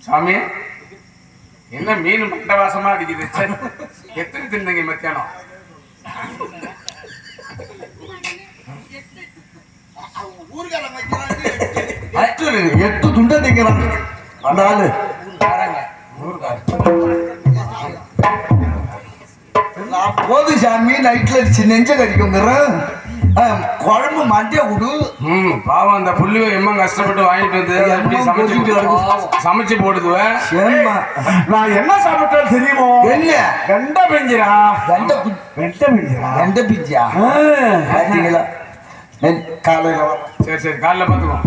சாமி என்ன மீன் மட்ட வாசமா அடிக்குது. எத்தனை தின்னீங்க மத்தியானம்? எட்டு துண்டை திங்கிறாங்க அந்த ஆளு. போது சாமி நைட்ல நெஞ்ச கடிக்குங்கிறேன். குழம்பு மண்டிய விடு. பாவம் அந்த புள்ளி எம்மா கஷ்டப்பட்டு வாங்கிட்டு வந்து சமைச்சு போடுதுவேன். நான் என்ன சாப்பிட்டாலும் தெரியுமோ? என்ன கண்ட பிஞ்சிரா? கண்ட பிஞ்சியா? காலையில சரி சரி காலைல பாத்துக்கோ.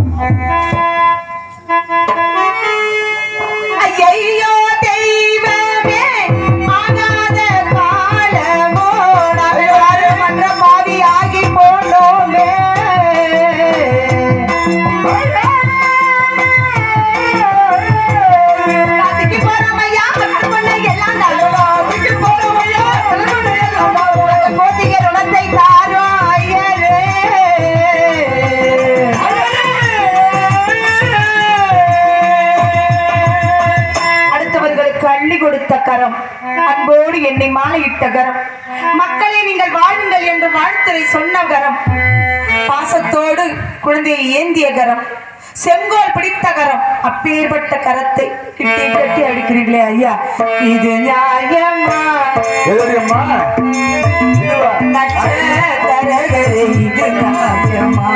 ஐயோ தெய்வமே ஆகாத காலமோட மன்ற பாவி ஆகி போனோமே. காத்துக்கு போறோமையா எல்லாம் நல்லவா விட்டு போறோமையா கோத்திக ருணத்தை தாரோ ஐயரே. அள்ளி கொடுத்த கரம், அன்போடு என்னை மாலையிட்ட கரம், மக்களை நீங்கள் வாழுங்கள் என்று வாழ்த்துரை சொன்ன கரம், பாசத்தோடு குழந்தையை ஏந்திய கரம், செங்கோல் பிடித்த கரம், அப்பேற்பட்ட கரத்தை கிட்டி கட்டி அடிக்கிறீர்களே ஐயா, இது நியாயமா? நட்சத்திரங்களே இது நியாயமா?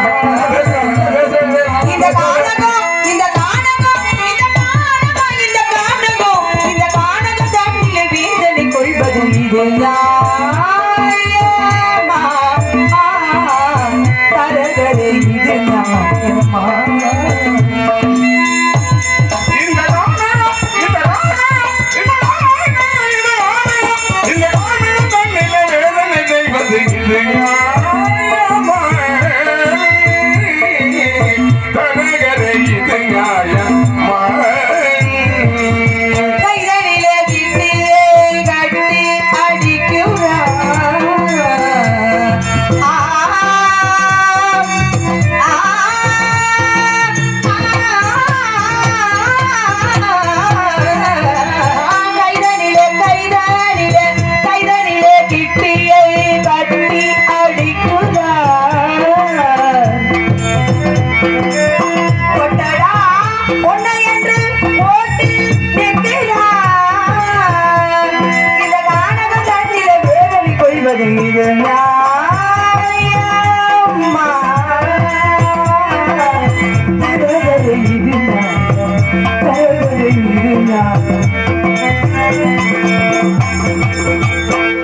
இந்த நாடகம் கொள்வது இது நியாயமா? தரகரே இது நியாயமா?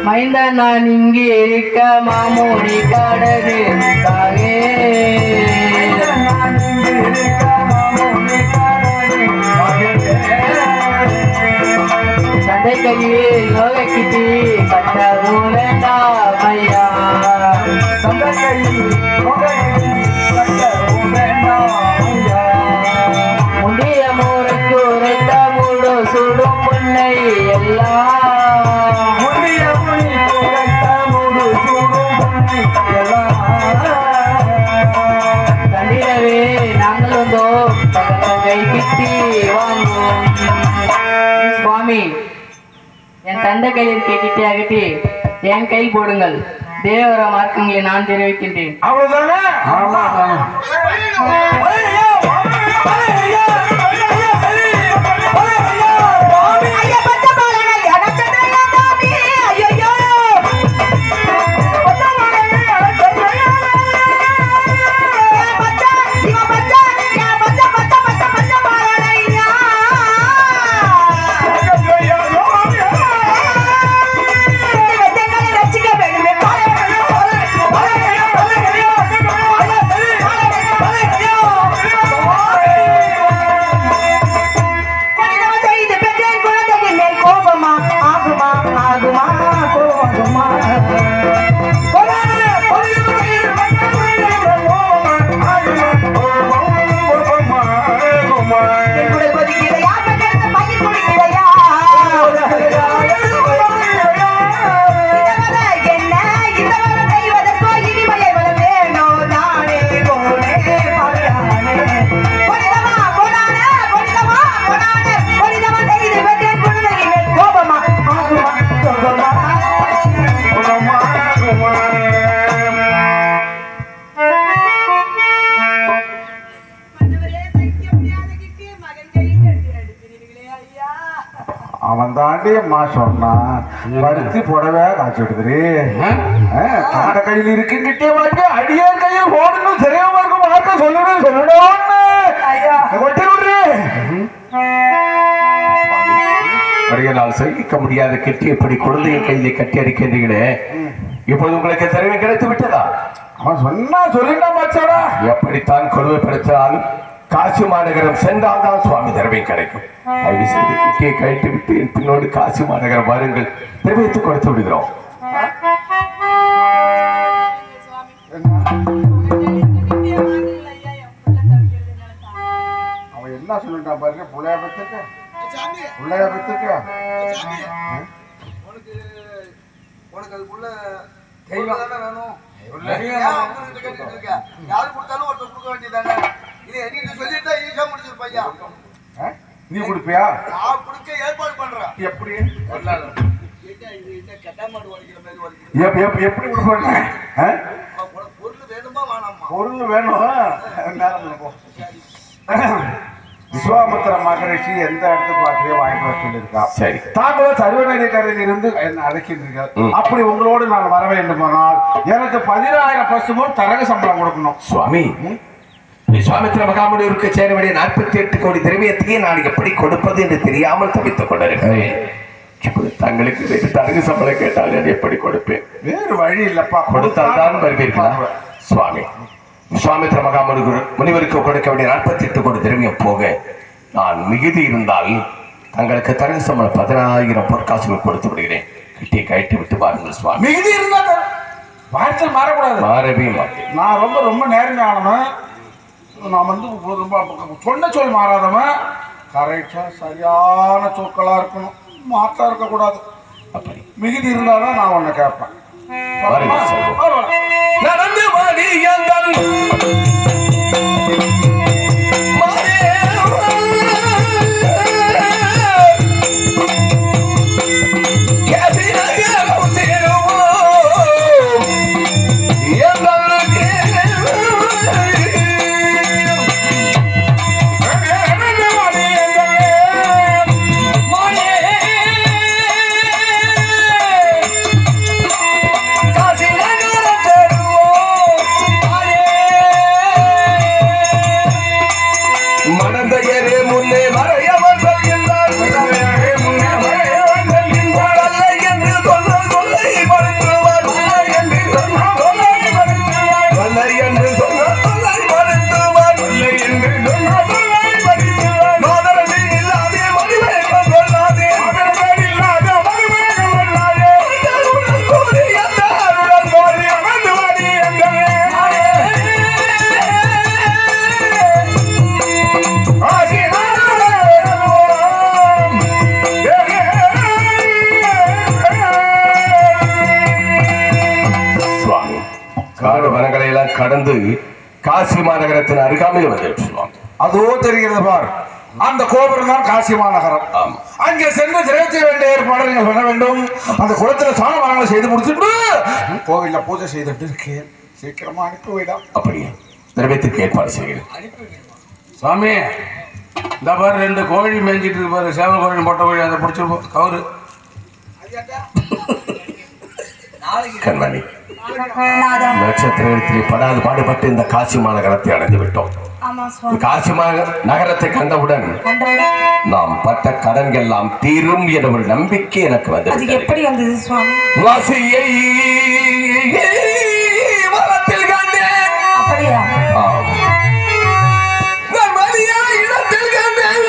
மைந்த நான் இங்கே இருக்க மாமோடி கடனே சந்தை கையே யோக கிட்டி கட்டவும் வேண்டாம் ஐயா. சந்தை கையில் கட்டவும் வேண்டாம் ஐயா. முடிய மூருக்கு உரைத்த மூடு சுடும் முன்னை எல்லாம் கண்டிடவே நாங்கள் வந்தோம் கை கிட்டி வாங்குவோம். சுவாமி, என் தந்தை கையில் கிட்டி அகட்டி என் கை போடுங்கள். தேவர மார்க்கங்களை நான் தெரிவிக்கின்றேன். அவ்வளவுதானே? தாண்டியம்மா சொன்னா பருத்தி புடவை காய்ச்சி விடுதுரு தந்த கையில் இருக்குங்கிட்டே வாங்க அடியார் கையில் போடணும் தெரியாம இருக்கும் வார்த்தை சொல்லணும்னு கொட்டி விடுறே. நிறைய நாள் சகிக்க முடியாத கெட்டி எப்படி குழந்தைய கையிலே கட்டி அடிக்கின்றீங்களே, இப்போது உங்களுக்கு திறமை கிடைத்து விட்டதா? அவன் சொன்னா சொல்லிட்டா மச்சாடா. எப்படித்தான் கொடுமைப்படுத்தினால் காசி மாநகரம் சென்றால் தான் சுவாமி திறமை கிடைக்கும். தயவு செய்து கெட்டியை கழித்து விட்டு என் பின்னோடு காசி மாநகரம் வாருங்கள், திரவியத்தை கொடுத்து விடுகிறோம். அவன் என்ன சொல்லிட்டான் பாருங்க, புள்ளைய பத்துக்க புள்ளைய பத்துக்க உனக்கு அதுக்குள்ள தானே வேணும். யாரு கொடுத்தாலும் ஒருத்தர் கொடுக்க வேண்டியதானே. இது என்கிட்ட சொல்லிட்டு ஈஸியா முடிச்சிரு பையா. நீ கொடுப்பியா? நான் கொடுக்க ஏற்பாடு பண்றேன். எப்படி கட்டாமாடு வலிக்கிற மாதிரி வலிக்கிற எப்படி கொடுப்பாங்க? பொருள் வேணுமா வேணாமா? பொருள் வேணும். நேரம் போ. விஸ்வாமித்திர மகரிஷி எந்த இடத்துக்கு பார்க்கவே வாங்கிட்டு வர சொல்லியிருக்கா. சரி, தாங்கள் சர்வநதிக்கரையில் இருந்து என்ன அழைக்கின்றீர்கள். அப்படி உங்களோடு நான் வர வேண்டுமானால் எனக்கு 10,000 பசுமும் தரக சம்பளம் கொடுக்கணும். சுவாமி, விஸ்வாமித்திர மகாமுனிவருக்கு சேர வேண்டிய 48 கோடி திரவியத்தையே நான் எப்படி கொடுப்பது என்று தெரியாமல் தவித்துக் கொண்டிருக்கிறேன். தங்களுக்கு தரகு சம்பளம் கேட்டால் எப்படி கொடுப்பேன்? வேறு வழி இல்லப்பா, கொடுத்தால் தான் வருவீர்களா? சுவாமி, விஸ்வாமித்திர முனிவருக்கு கொடுக்க வேண்டிய 48 கோடி திரவியம் போக நான் மிகுதி இருந்தால் தங்களுக்கு தரகு சம்பளம் 10,000 பொற்காசுகள் கொடுத்து விடுகிறேன். கிட்டியை கழட்டி விட்டு பாருங்கள் சுவாமி. மிகுதி இருந்தா வாய்ச்சல் மாறக்கூடாது. மாறவே மாட்டேன். நான் ரொம்ப நேர்மையானவன். நான் ரொம்ப சொன்ன சொல் மாறாதவன். கரெக்டா சரியான சொற்களா இருக்கணும், மாற்றா இருக்கக்கூடாது. அப்படி மிகுதி இருந்தாதான் நான் உன்னை கேட்பேன். நடந்து மடியங்கள் கடந்து காசி மாநகரத்தின் அருகாமையில் வந்து அதோ தெரிகிறது பார், அந்த கோபுரம் தான் காசி மாநகரம். அங்கே சென்று திரைச்ச வேண்டிய ஏற்பாடு நீங்கள் பண்ண வேண்டும். அந்த குளத்தில் சாணம் செய்து முடிச்சுட்டு கோவில்ல பூஜை செய்துட்டு இருக்கேன். சீக்கிரமா அனுப்பி விடா. அப்படியே திரவியத்துக்கு ஏற்பாடு செய்கிறேன். சுவாமி, இந்த பாரு 2 கோழி மேய்ஞ்சிட்டு இருக்கு பாரு, சேவல் கோழி மொட்டை கோழி, அதை பிடிச்சிருப்போம் கவுரு. கண்மணி, நட்சத்திரத்தில் படாது பாடுபட்டு இந்த காசி மாநகரத்தை அடைந்து விட்டோம். காசி நகரத்தை கண்டவுடன் நாம் பட்ட கடன்கள் எல்லாம் தீரும் என்ற ஒரு நம்பிக்கை எனக்கு வந்தது. எப்படி வந்தது சுவாமி? வாசியை வளத்தில் கண்டேன். அப்படியா? இடத்தில் கண்டேன்.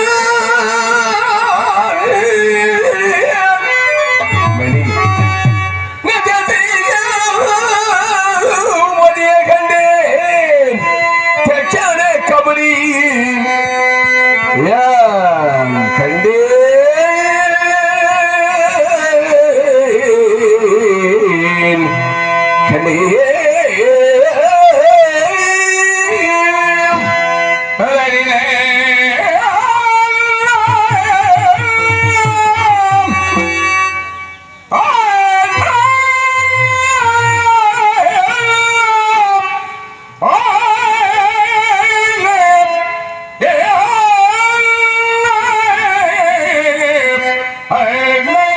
Hey,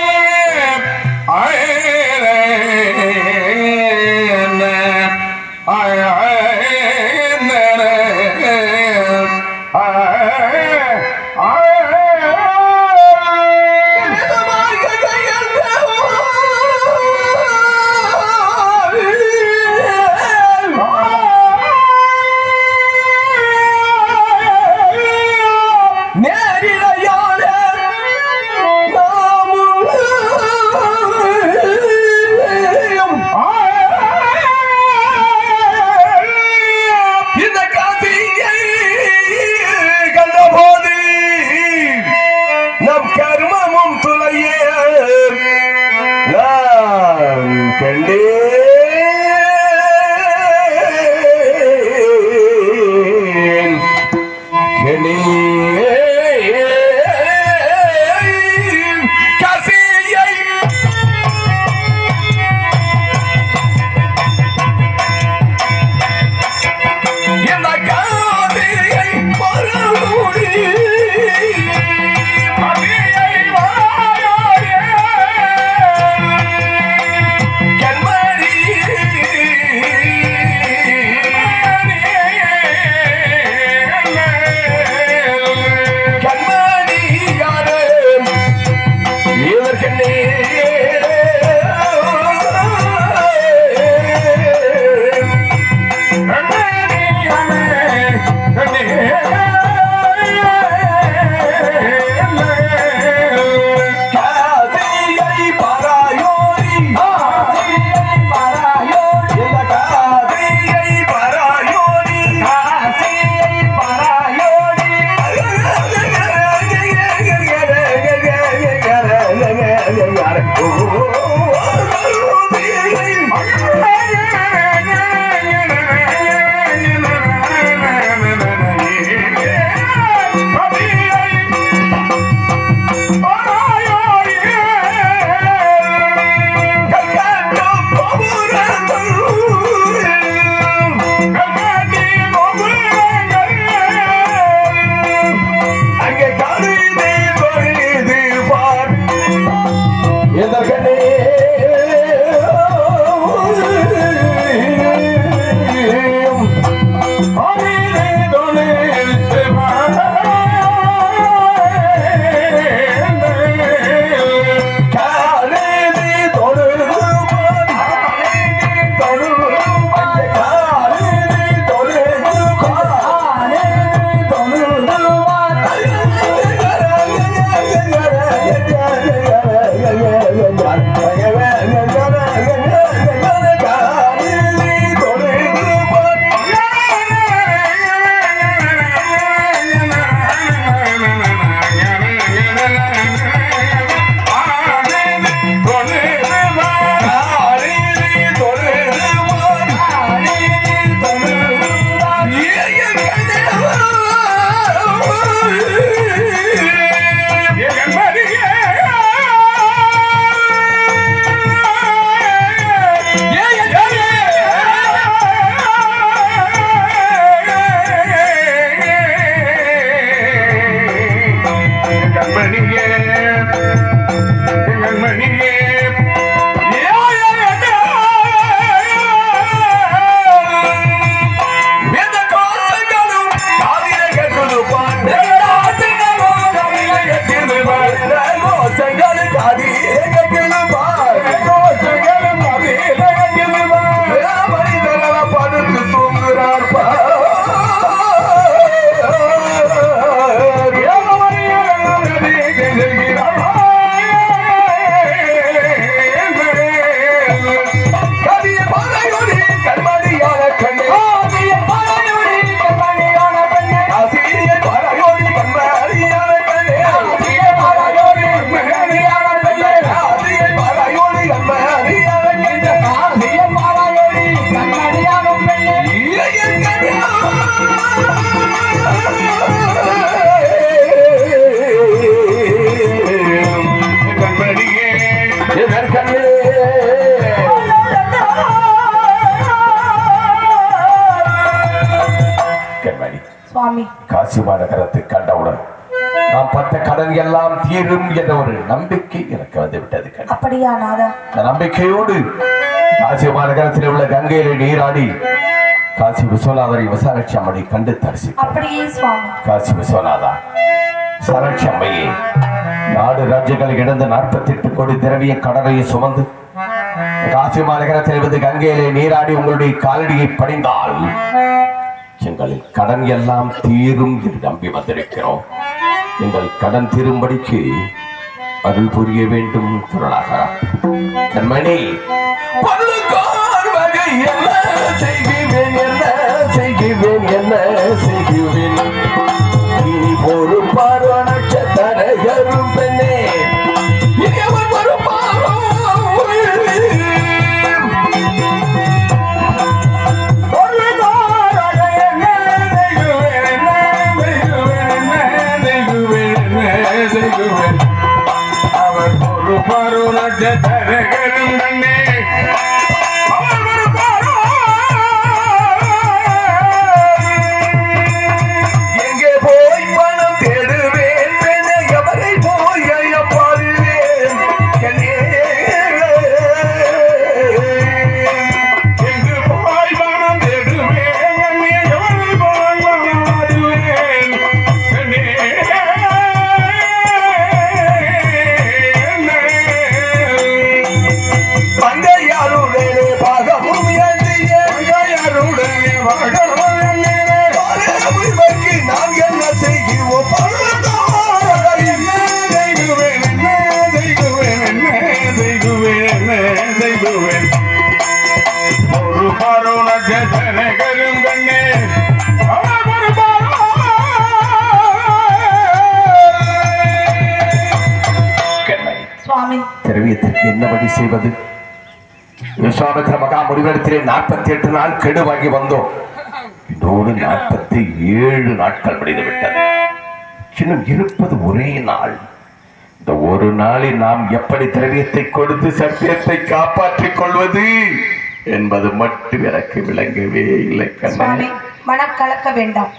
சுவாமி. காசி மாநகரத்தை கண்டவுடன் நாம் பட்ட கடன் எல்லாம் தீரும் என்ற ஒரு நம்பிக்கை எனக்கு வந்து விட்டது கண்ணே. அப்படியா நாதா? இந்த நம்பிக்கையோடு காசி மாநகரத்தில் உள்ள கங்கையிலே நீராடி காசி விஸ்வநாதரை விசாலாட்சி அம்மனை கண்டு தரிசி. அப்படியே சுவாமி. காசி விஸ்வநாதா, விசாலாட்சி அம்மையே, நாடு ராஜ்யங்களை இழந்து 48 கோடி திரவிய கடலையை சுமந்து காசி மாநகரத்தில் வந்து கங்கையிலே நீராடி உங்களுடைய காலடியை பணிந்தால் எங்களின் கடன் எல்லாம் தீரும் என்று நம்பி வந்திருக்கிறோம். எங்கள் கடன் தீரும்படிக்கு அருள் புரிய வேண்டும் கருணாகரா. கண்மணி, என்ன செய்கிறேன் என்ன செய்கிறேன் இனி பொறுப்பாரோ நட்சத்திரம் பெண்ணே, இனி அவர் பொறுப்பாரோ அவர் பொறுப்பாரோ நட்சத்திரம் பெண்ணே. திரவியத்திற்கு என்னபடி செய்வது? விஸ்வாமித்திர மகா முடிவெடுத்திலே 48 நாள் கெடு வாங்கி வந்தோம். இதோடு 47 நாட்கள் முடிந்து விட்டது. இன்னும் இருப்பது ஒரே நாள். இந்த ஒரு நாளில் நாம் எப்படி திரவியத்தை கொடுத்து சத்தியத்தை காப்பாற்றிக் கொள்வது என்பது மட்டும் எனக்கு விளங்கவே இல்லை. சுவாமி, மனக்கலக்க வேண்டாம்.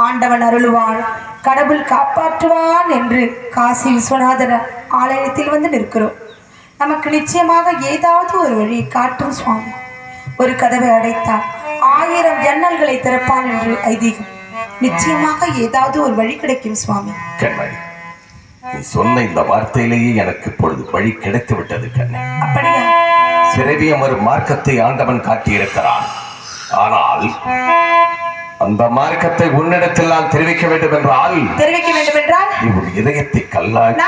ஆண்டவன் அருளுவான், கடவுள் காப்பாற்றுவான் என்று காசி விஸ்வநாதர் ஆலயத்தில் வந்து நிற்கிறோம். நமக்கு நிச்சயமாக ஏதாவது ஒரு வழியை காட்டும் சுவாமி. ஒரு கதவை அடைத்தால் 1000 ஜன்னல்களை திறப்பான் என்று ஐதீகம். நிச்சயமாக ஏதாவது ஒரு வழி கிடைக்கும் சுவாமி. கண்மணி, நீ சொன்ன இந்த வார்த்தையிலேயே எனக்கு இப்பொழுது வழி கிடைத்து விட்டது கண்ணே. அப்படியா? சிறவியம் ஒரு மார்க்கத்தை ஆண்டவன் காட்டியிருக்கிறான். ஆனால் அந்த மார்க்கத்தை உன்னிடத்தில் நான் தெரிவிக்க வேண்டும் என்றால் நீ ஒரு இதயத்தை கல்லாக்கி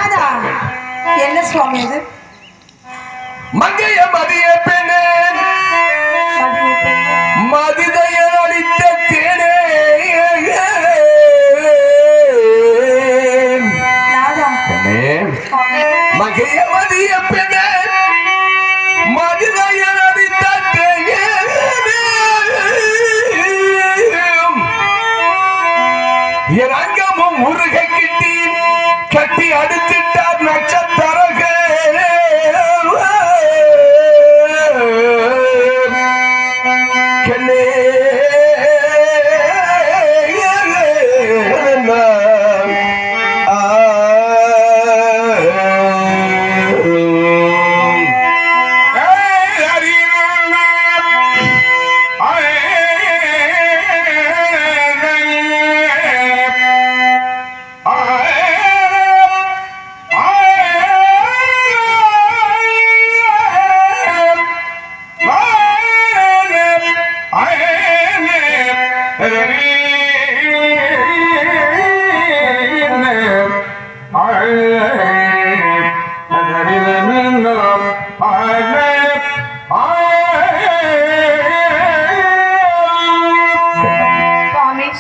என்ன சுவாமி இது? மங்கைய மதிய பெண்ணே, மதிதையல் அடித்த தேனே, மங்கைய மதிய பெண்ணே, மதிதையல் அடித்த தேனே, என் அங்கமும் முருகை கட்டி அடுத்திட்டார் நட்சத்திரக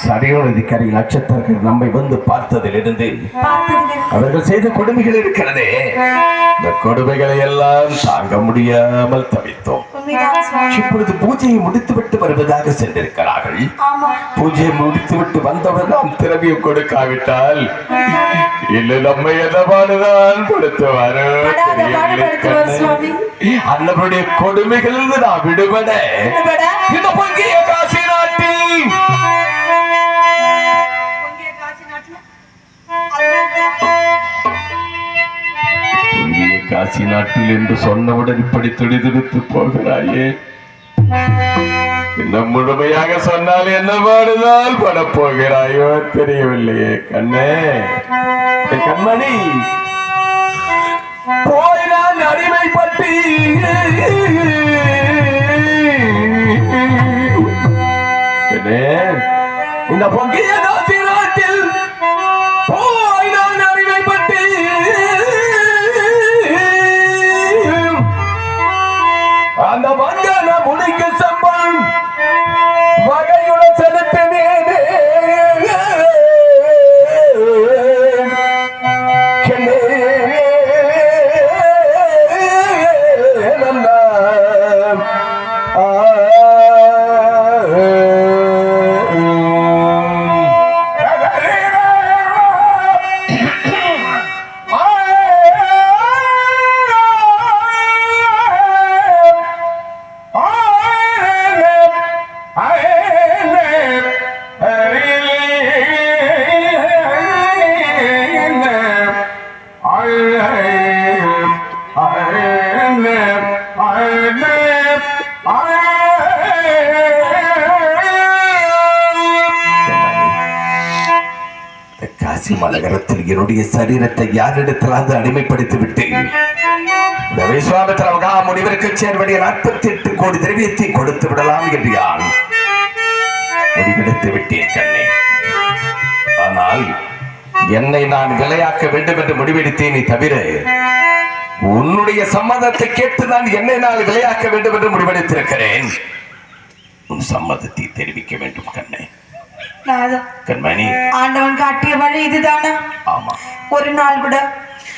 சடையோனதிகாரி நட்சத்திரங்கள் நம்மை வந்து பார்த்ததிலிருந்து அவர்கள் செய்த கொடுமைகள் இருக்கிறதே, இந்த கொடுமைகளை எல்லாம் தாங்க முடியாமல் தவித்தோம். இப்பொழுது பூஜையை முடித்துவிட்டு வருவதாக சென்றிருக்கிறார்கள். பூஜையை முடித்துவிட்டு வந்தவுடன் நாம் திரவியம் கொடுக்காவிட்டால் இல்லை நம்மை எதமானதான் கொடுத்துவார். அன்னவருடைய கொடுமைகள் நான் விடுபட இந்த பொங்கிய காசி நாட்டில் இங்கே காசி நாட்டில் என்று சொன்னவுடன் இப்படி துடிதுடித்து போகிறாயே, இன்னும் முழுமையாக சொன்னால் என்ன பாடுதால் படப்போகிறாயோ தெரியவில்லையே. கண்ணே, கண்மணி, போய் நான் அடிமைப்பட்டு இந்த பொங்கிய காசி நாட்டில் போய் நான் அடிமைப்பட்டு அந்த மங்கன முடிக்கு சம்பளம் வகையுடன் செலுத்தினேனே. காசி மாநகரத்தில் என்னுடைய சரீரத்தை யாரிடத்திலாவது அடிமைப்படுத்தி விட்டு விஸ்வாமித்திர மகா முனிவருக்கு சேர்வடைய 48 கோடி திரவியத்தை கொடுத்து விடலாம் என்று யான் முடிவெடுத்து விட்டேன் கண்ணே. ஆனால் என்னை நான் விலையாக்க வேண்டும் என்று முடிவெடுத்தேனே தவிர உன்னுடைய சம்மதத்தை கேட்டு நான் என்னை நான் விலையாக்க வேண்டும் என்று முடிவெடுத்திருக்கிறேன். உன் சம்மதத்தை தெரிவிக்க வேண்டும் கண்ணே. கண்மணி, ஆண்டவன் காட்டிய வழி இதுதானா? ஆமா. ஒரு நாள் கூட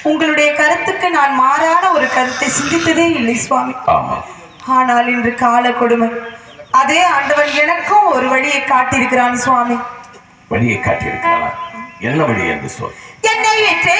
உங்களுடைய கருத்துக்கு நான் மாறான ஒரு கருத்தை சிந்தித்ததே இல்லை சுவாமி. ஆமா. ஆனால் இன்று கால கொடுமை, அதே ஆண்டவன் எனக்கும் ஒரு வழியை காட்டியிருக்கிறான் சுவாமி. வழியை காட்டியிருக்கிறானா? என்ன வழி என்று சொல். என்னை விட்டே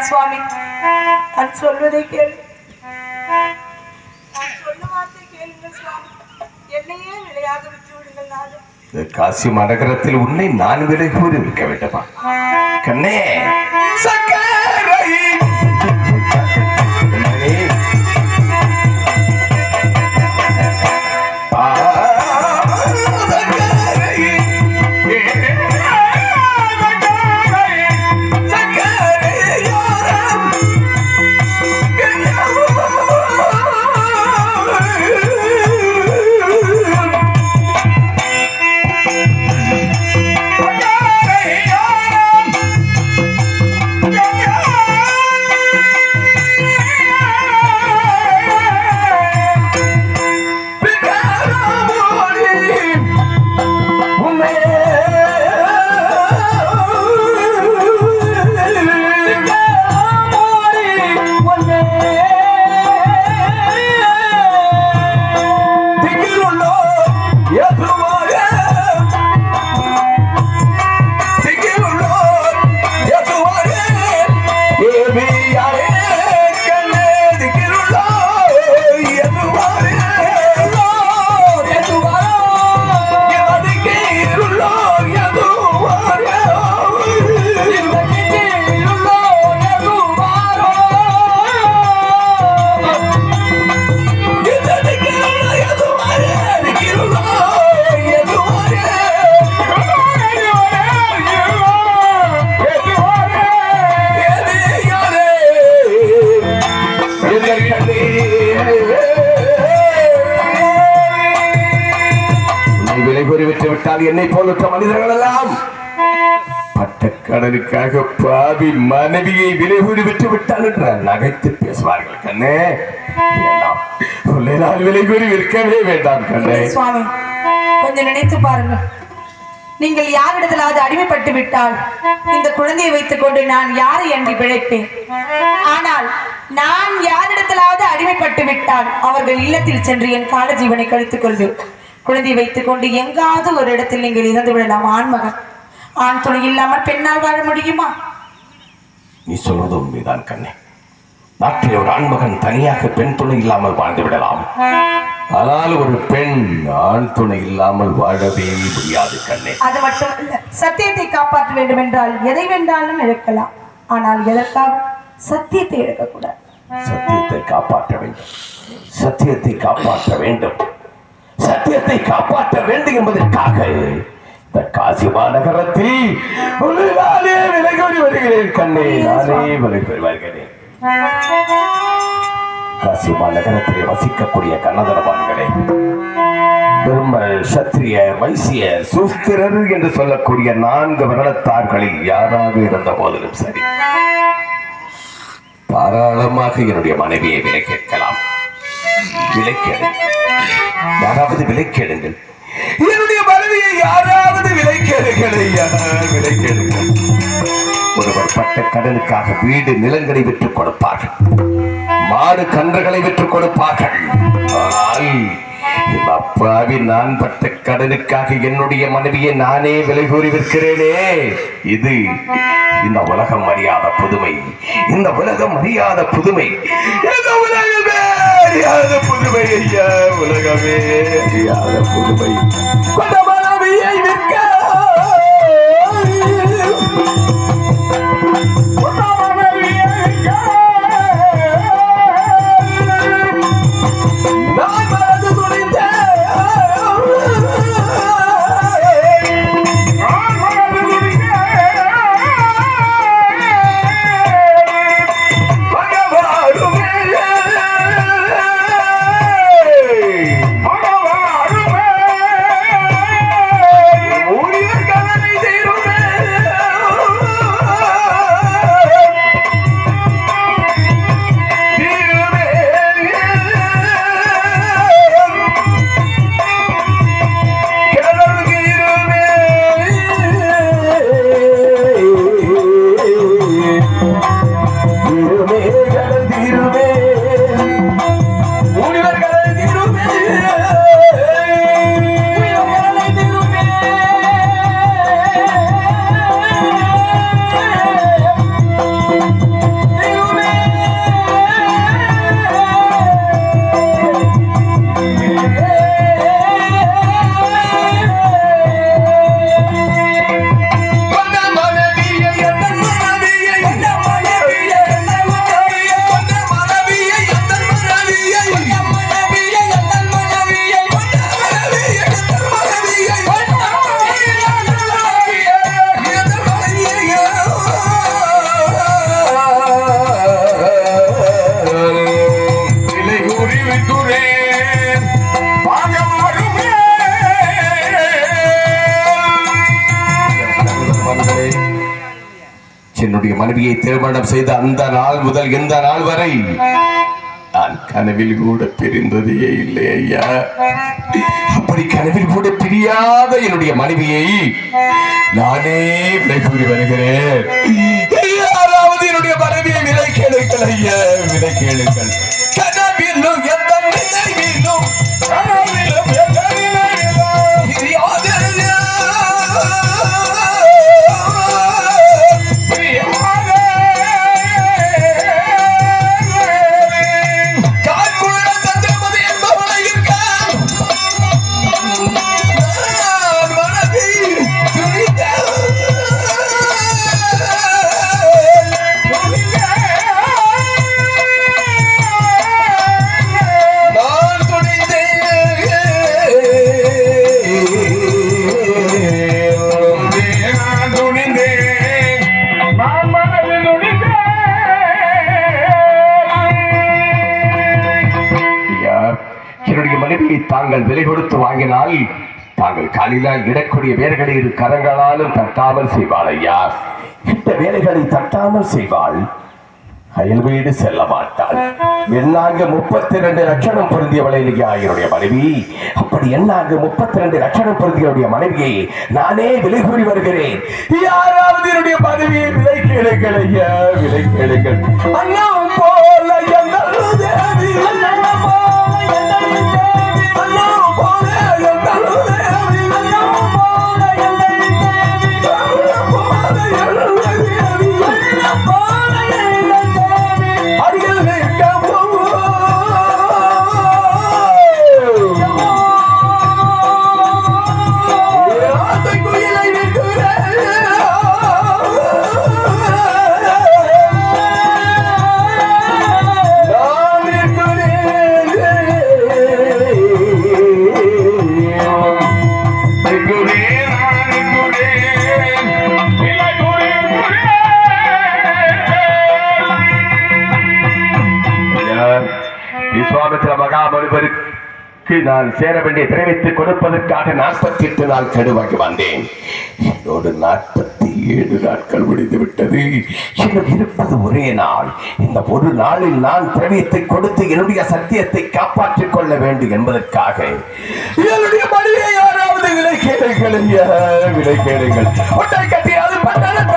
சுவாமி, நான் சொல்வதை கேளு. நான் சொல்ல வார்த்தை கேளுங்கள் சுவாமி. என்னையே விளையாக விட்டு விடுங்கள் நாதன். காசி மாநகரத்தில் உன்னை நான் விலை கூறி வைக்க வேண்டுமா கண்ணே? சக்கரை ஆனால் என்னை போலுற்ற மனிதர்கள் எல்லாம் பட்டக்கடனுக்காக பாவி மனைவியை விலை கூறி விட்டு விட்டால் என்று நகைத்து பேசுவார்கள் கண்ணே. விலை கூறி விற்கவே வேண்டாம் கண்ணே. சுவாமி, கொஞ்சம் நினைத்து பாருங்கள். நீங்கள் யாரிடத்திலாவது அடிமைப்பட்டு விட்டால் இந்த குழந்தையை வைத்துக் கொண்டு நான் யாரை என்று பிழைப்பேன். ஆனால் நான் யாரிடத்திலாவது அடிமைப்பட்டு விட்டால் அவர்கள் இல்லத்தில் சென்று என் கால ஜீவனை கழித்துக் கொள்வேன். குழந்தையை வைத்துக் கொண்டு எங்காவது ஒரு இடத்தில் நீங்கள் இறந்து விடலாம். ஆண்மகன் ஆண் துணை இல்லாமல் பெண்ணால் வாழ முடியுமா? நீ சொல்வது உண்மைதான் கண்ணே. நாட்டில் ஒரு ஆண்மகன் தனியாக பெண் துணை இல்லாமல் வாழ்ந்து விடலாம். ஆனால் ஒரு பெண் ஆண் துணை இல்லாமல் வாழவே முடியாது கண்ணே. அது மட்டுமல்ல, சத்தியத்தை காப்பாற்ற வேண்டும் என்றால் எதை வென்றாலும் இழக்கலாம். ஆனால் எதற்காக சத்தியத்தை இழக்கக்கூடாது. சத்தியத்தை காப்பாற்ற வேண்டும், சத்தியத்தை காப்பாற்ற வேண்டும், சத்தியத்தை காப்பாற்ற வேண்டும் என்பதற்காக இந்த காசி மாநகரத்தில் நானே விலை கோரி வருகிறேன் கண்ணே. நானே விலை கோரி வருகிறேன். காசி மாநகரத்திலே வசிக்கக்கூடிய கண்ணதரவான்களே, பெருமல், சத்திரியர், வைசியர், சூஸ்திரர் என்று சொல்லக்கூடிய 4 வருடத்தார்களில் யாராக இருந்த போதிலும் சரி, தாராளமாக என்னுடைய மனைவியை விலை கேட்கலாம். விலை கேளுங்கள், யாராவது விலை கேளுங்கள். என்னுடைய மனைவியை யாராவது விலை கேளுங்கள், விலை கேளுங்கள். ஒருவர் பட்ட கடனுக்காக வீடு நிலங்களை விற்றுக் கொடுப்பார்கள், மாடு கன்றுகளை விற்றுக் கொடுப்பார்கள். ஆனால் என் அப்பாவி நான் பட்ட கடனுக்காக என்னுடைய மனைவியை நானே விலை கூறி விற்கிறேனே. இது இந்த உலகம் அறியாத புதுமை, இந்த உலகம் அறியாத புதுமை, இந்த உலகமே அறியாத புதுமை ஐயா, உலகமே அறியாத புதுமை. கொண்ட மனைவியை விற்க என்னுடைய மனைவியை திருமணம் செய்த அந்த நாள் முதல் இந்த நாள் வரை நான் கனவில் கூட பிரிந்ததே இல்லை ஐயா. அப்படி கனவில் கூட பிரியாத என்னுடைய மனைவியை நானே விலை கூறி வருகிறேன். யாராவது என்னுடைய மனைவியை விலை கேளுங்கள் ஐயா, விலை கேளுங்கள். கனவிலும் எந்த நினைவிலும் கனவிலும் எந்த நினைவிலும் பிரியாத தாங்கள் விலை கொடுத்து வாங்கினால் தாங்கள் காலிலால் இடக்கூடிய வேர்களை இரு கரங்களாலும் தட்டாமல் செய்வாள் ஐயா. இந்த வேலைகளை தட்டாமல் செய்வாள். அயல் வீடு செல்ல மாட்டாள். என்னாங்க 32 லட்சணம் பொருந்தியவளை இல்லையா என்னுடைய மனைவி. அப்படி என்னாங்க 32 லட்சணம் பொருந்தியவருடைய மனைவியை நானே விலை கூறி வருகிறேன். யாராவது என்னுடைய மனைவியை விலை கேளுங்கள் ஐயா, விலை கேளுங்கள். அண்ணா போல எங்கள் தேவி, அண்ணா போல எங்கள் தேவி, அண்ணா போல எங்கள் தேவி, அண்ணா போல எங்கள் தேவி, அண்ணா போல எங்கள் தேவி, அண்ணா போல எங்கள் தேவி, அடிகள் வைக்கவோ ஆசை குயிலை விட்டுறேன். விஸ்வாமித்திர மகாமுனிவருக்கு நான் சேர வேண்டிய தெரிவித்துக் கொடுப்பதற்காக 48 நாள் கெடுவாகி வந்தேன். என்னோடு 47 நாட்கள் முடிந்து விட்டது. இன்னும் இருப்பது ஒரே நாள். இந்த ஒரு நாளில் நான் திரவியத்தை கொடுத்து என்னுடைய சத்தியத்தை காப்பாற்றிக் கொள்ள வேண்டும் என்பதற்காக என்னுடைய மனைவியை யாராவது விலை கேளுங்கள் ஐயா, விலை கேளுங்கள். ஒன்றை கட்டியாவது பண்ணார்கள்.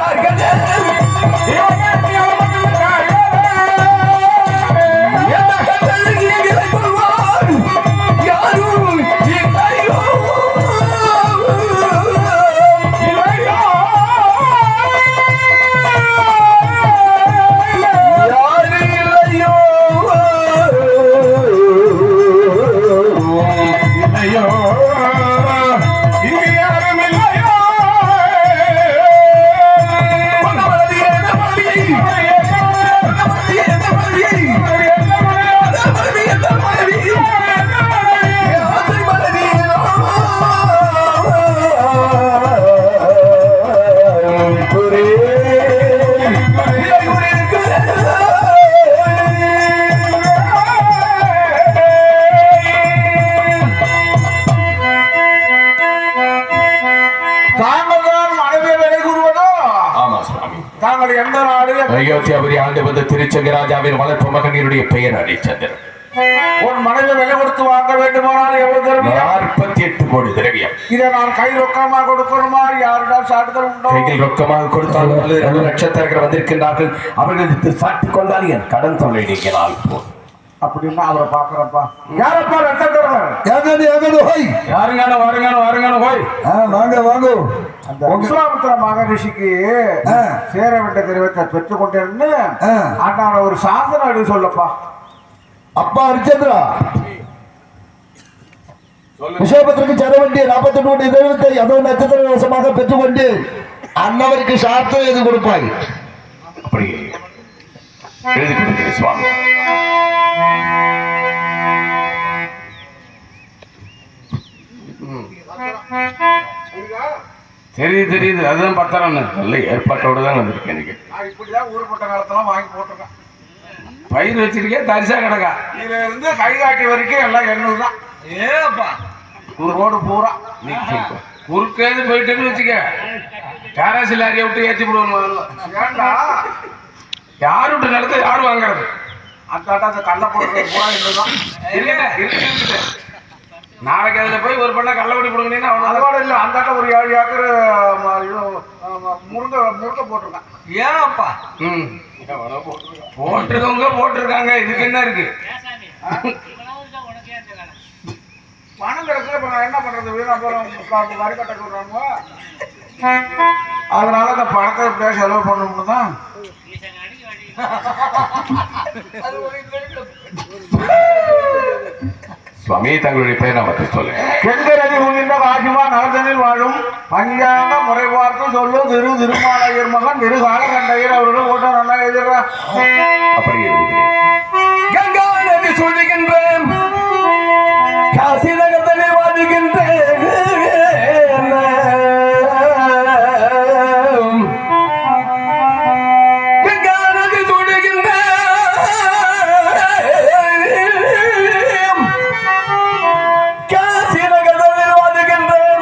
அயோத்தியாபுரி ஆண்டு வந்த திருச்சங்கராஜாவின் வளர்ப்பு மகனினுடைய பெயர் ஹரிச்சந்திரன். உன் மனைவி விலை கொடுத்து வாங்க வேண்டுமானால் எவ்வளவு திரவியம்? 48 கோடி திரவியம். இதை நான் கை ரொக்கமாக கொடுக்கணுமா? யாருடன் சாட்டுதல் உண்டோ? கையில் ரொக்கமாக கொடுத்தால் 2 நட்சத்திரங்கள் வந்திருக்கின்றார்கள். அவர்களுக்கு சாட்டிக் கொண்டால் என் கடன் தொல்லை நீக்கினால் போதும். அப்படின்னா அவரை பாக்குறப்பா. யாரப்பா நட்சத்திரம்? வாங்க வாங்க. அந்த விஸ்வாமித்திர மகரிஷிக்கு சேர வேண்டிய தெரிவத்தை பெற்றுக்கொண்டேன்னு அண்ணாட ஒரு சாசனம் எடு சொல்லப்பா. அப்பா ஹரிச்சந்திரா, விஸ்வாமித்திரக்கு சேர வேண்டிய 48 கோடி தெய்வத்தை அதோ நட்சத்திர வசமாக பெற்றுக்கொண்டு அன்னவருக்கு சார்த்தம் எது கொடுப்பாய்? அப்படி எழுதி கொடுக்கிறேன் சுவாமி. தெரியுது அதுதான் பத்திரம். நல்ல ஏற்பாட்டோட தான் வந்திருக்கேன். எனக்கு இப்படிதான் ஊர்பட்ட காலத்தெல்லாம் வாங்கி போட்டிருக்கேன். பயிர் வச்சிருக்கேன், தரிசா கிடக்கா. இதுல இருந்து கைகாட்டி வரைக்கும் எல்லாம் 800 தான். ஏப்பா ஒரு ரோடு பூரா குறுக்கேது போயிட்டேன்னு வச்சுக்க, டேரஸ் லாரியை விட்டு ஏற்றி விடுவோம். ஏண்டா யார் விட்டு நிலத்தை யார் வாங்குறது? அந்த கல்ல போடுறது பூரா 800 தான். நாளைக்கு அதில் போய் ஒரு பண்ண கள்ளப்படி போடுங்கன்னா அதோட இல்லை. அந்த ஒரு 7 ஏக்கர் முருங்கை போட்டிருக்கேன். ஏன்ப்பா? போட்டிருக்காங்க. இதுக்கு என்ன இருக்கு? பணம் கிடைச்சா இப்ப நான் என்ன பண்றது? வீணாப்புறம் வரி கட்ட சொல்றாங்க. அதனால இந்த பணத்தை எப்படியா செலவு பண்ணணும்னு தான். சுவாமி, தங்களுடைய பெயர் நமக்கு சொல்லுங்க. கெங்கரதி உகின்ற வாசிமா நகர்தனில் வாழும் பஞ்சாங்க முறை பார்த்து சொல்லும் திருமாலையர் மகன் திருகால கண்டையர் அவர்கள் ஓட்ட நல்லா எழுதுறா. அப்படி எழுதுகிறேன். கங்கா நதி சொல்லுகின்றேன், காசி நகர்தனில் வாழுகின்றேன். காசி நகர்தனில் வாழுகின்றேன்.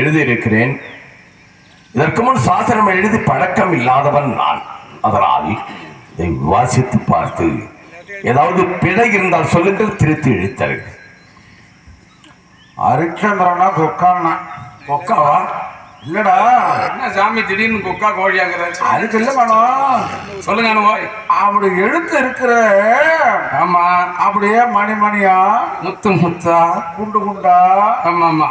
எழுதியிருக்கிறேன். இதற்கு முன் சாசனம் எழுதி பழக்கம் இல்லாதவன் நான். அதனால் இதை வாசித்து பார்த்து ஏதாவது பிழை இருந்தால் சொல்லுங்கள், திருத்தி எழுத்தல். ஹரிச்சந்திரனா கொக்கானா? கொக்காவா? இல்லடா, என்ன சாமி திடீர்னு கொக்கா கோழியாங்கிற? அதுக்கு இல்ல மேடம், சொல்லுங்க அனுபவம். அப்படி எழுத்து இருக்கிற. ஆமா. அப்படியே மணி மணியா, முத்து முத்தா, குண்டு குண்டா, ஆமா ஆமா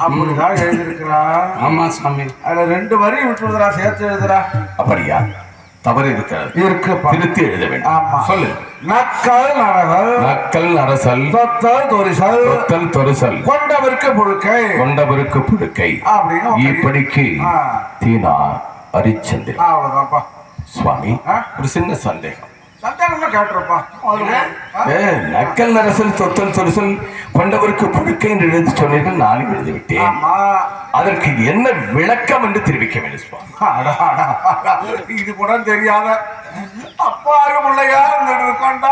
அப்படிதான் எழுதிருக்கிறா. ஆமா சாமி. அதுல 2 வரி விட்டுறா, சேர்த்து எழுதுறா. அப்படியா? தவறு இருக்கிறது, இருக்கு, திருத்தி எழுத வேண்டும். ஆமா, சொல்லு. நக்கல் நரகல், நக்கல் நரசல், தொத்தல் தொரிசல், தொத்தல் தொரிசல், கொண்டவருக்கு புழுக்கை, கொண்டவருக்கு புழுக்கை அப்படின்னு இப்படிக்கு தீனா ஹரிச்சந்திரன். அவ்வளவுதான்ப்பா. சுவாமி ஆ? ஒரு சின்ன சந்தேகம். சந்தேகம்னா கேட்டுருப்பா நக்கல் நரசல் சொத்தல் சொல் கொண்டவருக்கு புழுக்கை என்று எழுதி சொன்னீர்கள், நானும் எழுதிவிட்டேன். ஆமா. அதற்கு என்ன விளக்கம் என்று தெரிவிக்க வேண்டும் சுவாமி. அடா, அடா, அடா. இது கூட தெரியாத அப்பாரு பிள்ளையா இருக்காண்டா.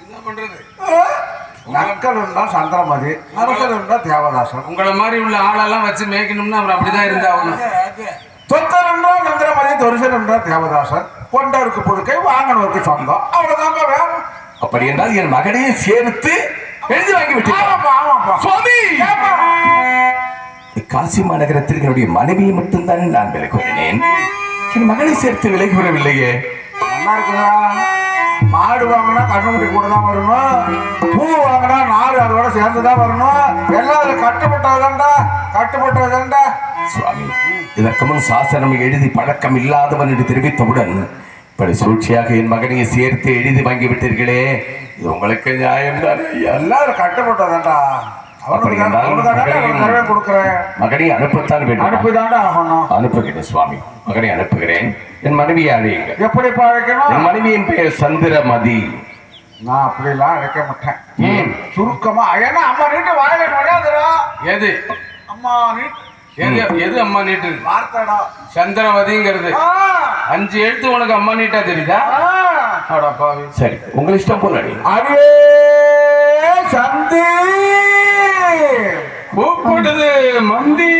என்ன பண்றது? நக்கல் இருந்தா சந்திரமதி, நரசல் இருந்தா தேவதாசன். உங்களை மாதிரி உள்ள ஆளெல்லாம் வச்சு மேய்க்கணும்னா அவர் அப்படிதான் இருந்தாகணும். சொத்தர் என்றா சந்திரமதி, தொரிசல் என்றா தேவதாசன். கொண்டவருக்கு புழுக்கை, வாங்கினவருக்கு சொந்தம். அவ்வளவுதாங்க வேணும். அப்படி என்றால் என் மகனையே சேர்த்து எழுதி வாங்கி விட்டேன். ஆமாப்பா, ஆமாப்பா. சுவாமி, ஏப்பா? காசி மாநகரத்தில் என்னுடைய மனைவியை மட்டும்தான் நான் விலை கூறினேன். என் மகனை சேர்த்து விலை கூறவில்லையே. நல்லா இருக்குதா? மாடு வாங்கினா கண்ணுக்குட்டி கூட தான் வரணும். பூ வாங்கினா நாடு அதோட சேர்ந்துதான் வரணும். எல்லாம் அதுல கட்டுப்பட்டதாண்டா. சுவாமி, இதற்கு முன் சாசனம் எழுதி பழக்கம் இல்லாதவன் என்று தெரிவித்தவுடன் இப்படி சூழ்ச்சியாக என் மகனையை சேர்த்து எழுதி வாங்கி விட்டீர்களே, இது உங்களுக்கு நியாயம் தானே? எல்லாரும் கட்டுப்பட்டதாண்டா. கொடுக்குறேன். மகனை அனுப்பத்தான் வேண்டும். அனுப்பிதாண்டா ஆகணும். அனுப்புகிறேன் சுவாமி, மகனை அனுப்புகிறேன். என் மனைவியை அழையுங்கள். எப்படி அழைக்கணும்? என் மனைவியின் பெயர் சந்திரமதி. நான் அப்படிலாம் அழைக்க மாட்டேன். சுருக்கமா ஏன்னா அம்மா நீட்டு வாயில நுழையாதுடா. எது அம்மா நீட்டு எது அம்மா நீட்டு? வார்த்தைடா. சந்திரவதிங்கிறது 5 எழுத்து உனக்கு அம்மா நீட்டா தெரியுதா? பாவி. சரி, உங்கள் இஷ்டம் போல அடி. அடியே சந்தி கூப்பிடுது மந்தி.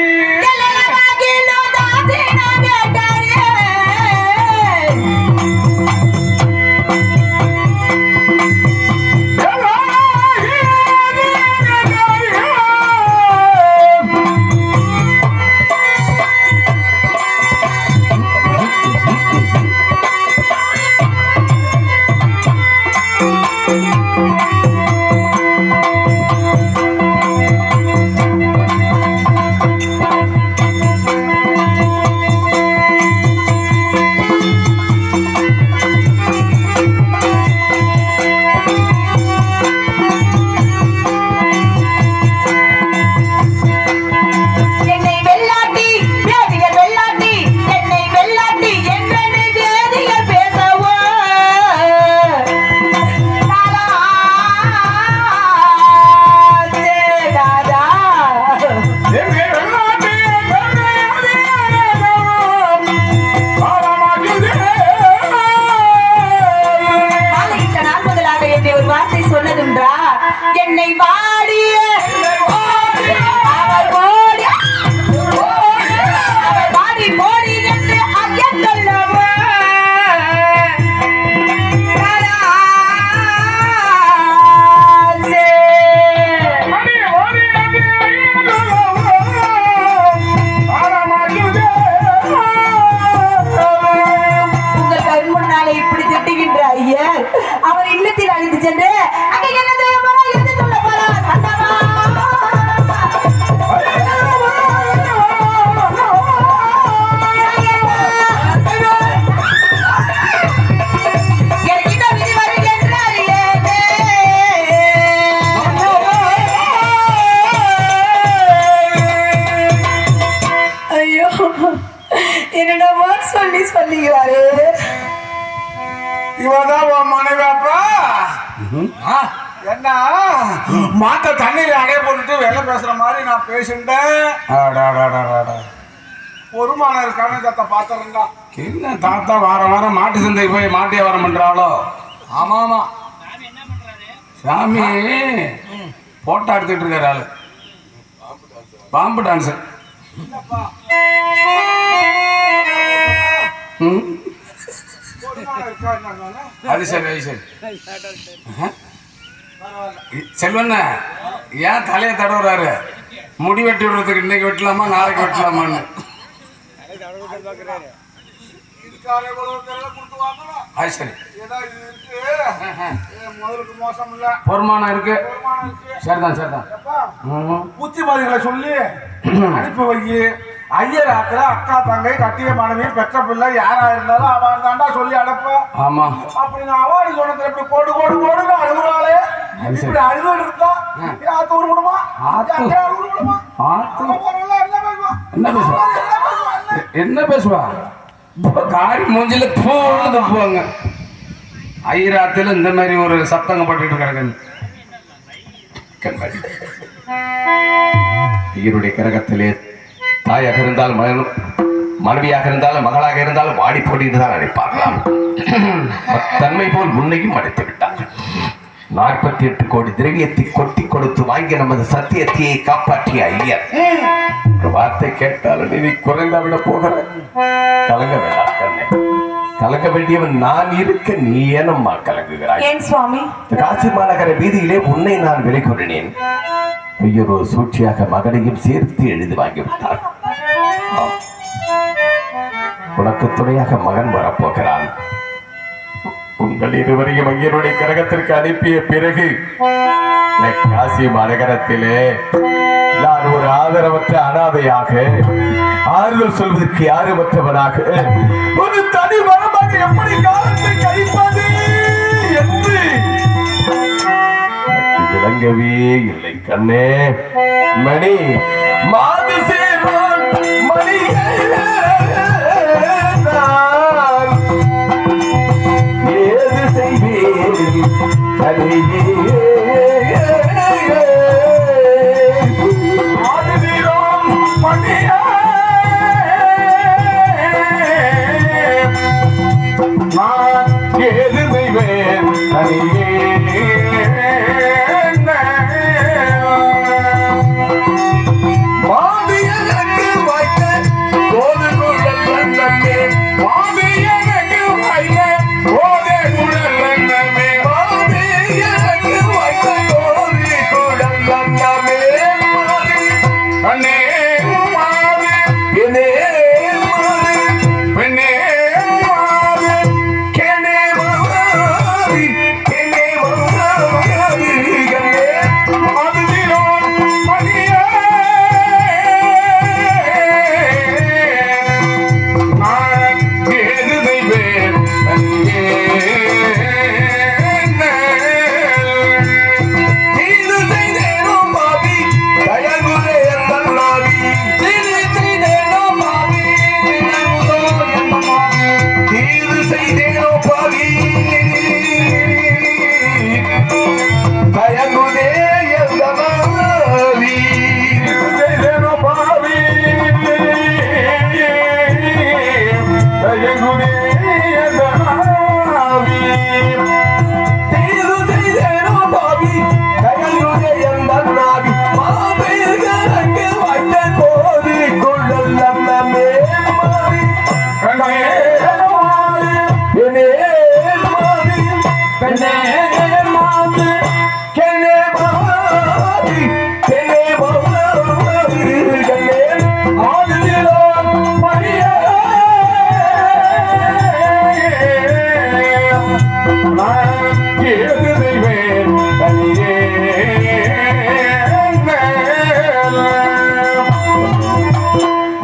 என்னடா சொல்லிக்கிறாரு. இவதான் உன் மனைவி. அப்பா என்ன மாட்ட தண்ணியில அடைய போட்டுட்டு வேலை பேசுற மாதிரி நான் பேசிட்டேன். பொறுமானம் இருக்கான சத்த பாத்திரங்களா? என்ன தாத்தா வாரம் வாரம் மாட்டு சந்தைக்கு போய் மாட்டு வியாபாரம் பண்றாளோ? ஆமா ஆமா. சாமி போட்டோ எடுத்துட்டு இருக்காரு ஆளு. பாம்பு டான்ஸர். அது சரி, அது சரி. செல்வண்ண ஏன் தலையை தடவுறாரு? முடி வெட்டி விடுறதுக்கு இன்னைக்கு வெட்டலாமா நாளைக்கு வெட்டலாமான்னு. அது சரி, பொறுமானம் இருக்கு. சரிதான் சரிதான். புத்திமதிகளை சொல்லி அனுப்பி வை. ஐயர் ஆக்கிற அக்கா தங்கை கட்டிய மனைவி பெற்ற பிள்ளை யாரா இருந்தாலும் அவன் தாண்டா சொல்லி அனுப்ப. ஆமா. அப்படி நான் அவார்டு சொன்னது எப்படி கோடு கோடு கோடுன்னு அழுகுறாளே. இப்படி அழுது இருந்தா ஆத்து உருப்படுமா? என்ன பேசுவா? என்ன பேசுவா? காரி மூஞ்சில தூன்னு துப்புவாங்க. ஐராத்துல இந்த மாதிரி ஒரு சத்தங்க பட்டுட்டு கிடக்குது. ஐயருடைய கரகத்திலே தாயாக இருந்தால் மனைவியாக இருந்தாலும் மகளாக இருந்தாலும் வாடி போடிட்டு தான் அழைப்பார்களாம். தன்மை போல் முன்னையும் அடைத்து விட்டார்கள். 48 கோடி திரவியத்தை கொட்டி கொடுத்து வாங்கி நமது சத்தியத்தையை காப்பாற்றிய ஐயர் ஒரு வார்த்தை கேட்டாலும் நீ குறைந்தா விட போகிற. கலங்க வேண்டாம் கண்ணே, கலங்க வேண்டியவன் நான் இருக்க நீ ஏனம்மா கலங்குகிறாய்? ஏன் சுவாமி? காசி மாநகர வீதியிலே உன்னை நான் விலை கொண்டினேன். ஐயரோ சூழ்ச்சியாக மகனையும் சேர்த்து எழுதி வாங்கிவிட்டார். உனக்கு துணையாக மகன் வரப்போகிறான். உங்கள் இருவரையும் ஐயருடைய கரகத்திற்கு அனுப்பிய பிறகு காசி மாநகரத்திலே நான் ஒரு ஆதரவற்ற அனாதையாக, ஆறுதல் சொல்வதற்கு யாருமற்றவனாக, ஒரு தனி மரமாக எப்படி காலத்தை கழிப்பது என்று விளங்கவே இல்லை கண்ணே. மணி மாது சேரான் மணி ஏது செய்வேன்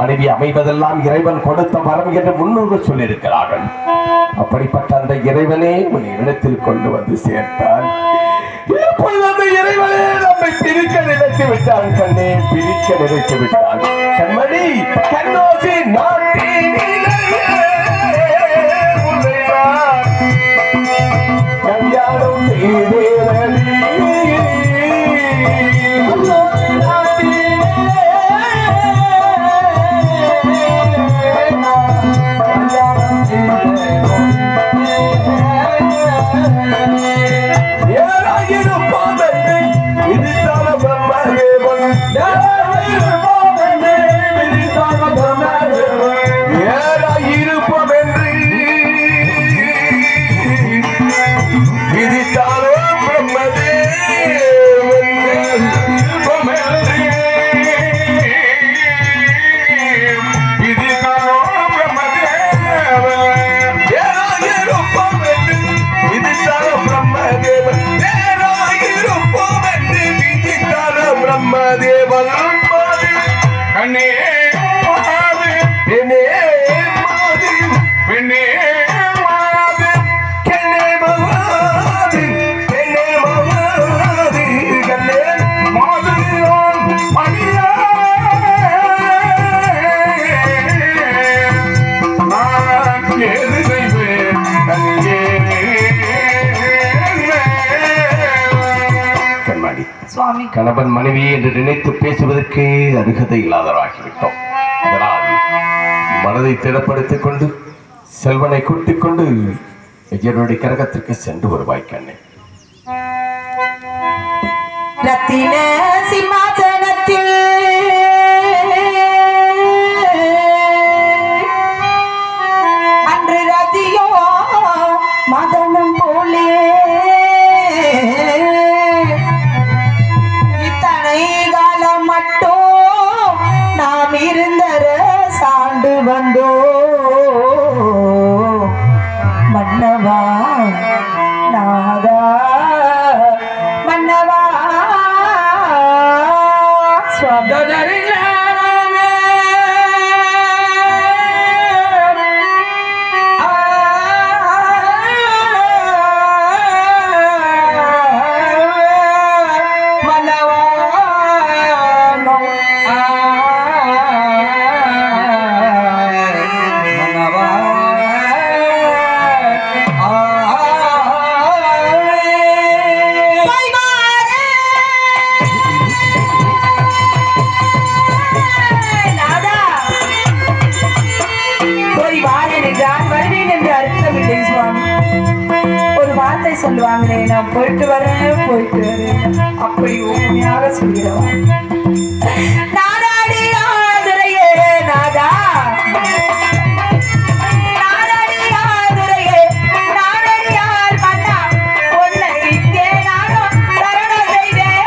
மனைவி அமைவதெல்லாம் இறைவன் கொடுத்த வரம் என்று முன்னோர்கள் சொல்லியிருக்கிறார்கள். அப்படிப்பட்ட அந்த இறைவனே உன் இடத்தில் கொண்டு வந்து சேர்த்தான். அந்த இறைவனே நம்மை பிரிக்க நினைத்து விட்டான் கண்ணே, பிரிக்க நினைத்து விட்டான். கண்மணி கண்ணோசி நாட்டினிலே கல்யாணம் செய்தேனடி இருப்போம் என்று விதித்தாலும் சுவாமி. கணவன் மனைவி என்று நினைத்து பேசுவதற்கே அருகதை இல்லாதவராகிவிட்டோம். அதனால் மனதை திடப்படுத்திக் கொண்டு செல்வனை கூட்டிக் கொண்டு ஐயருடைய கரகத்திற்கு சென்று வருவாய் கண்ணே. ரத்தின சிம்மாசனத்தில் அன்று ரதியோ மதனம் போலே இத்தனை காலம் மட்டும் நாம் இருந்தர சாண்டு வந்தோ மன்னவா நாதா மன்னவா சுவாமி. சொல்லுவாங்களே, நான் போயிட்டு வரேன் அப்படி உண்மையாக சொல்கிறவன் நாடாடி ஆதுரையே நாதா நாடாடி ஆதுரையே நாடடியார் மன்னா உன்னை இங்கே நானும் தரணம் செய்தேன்.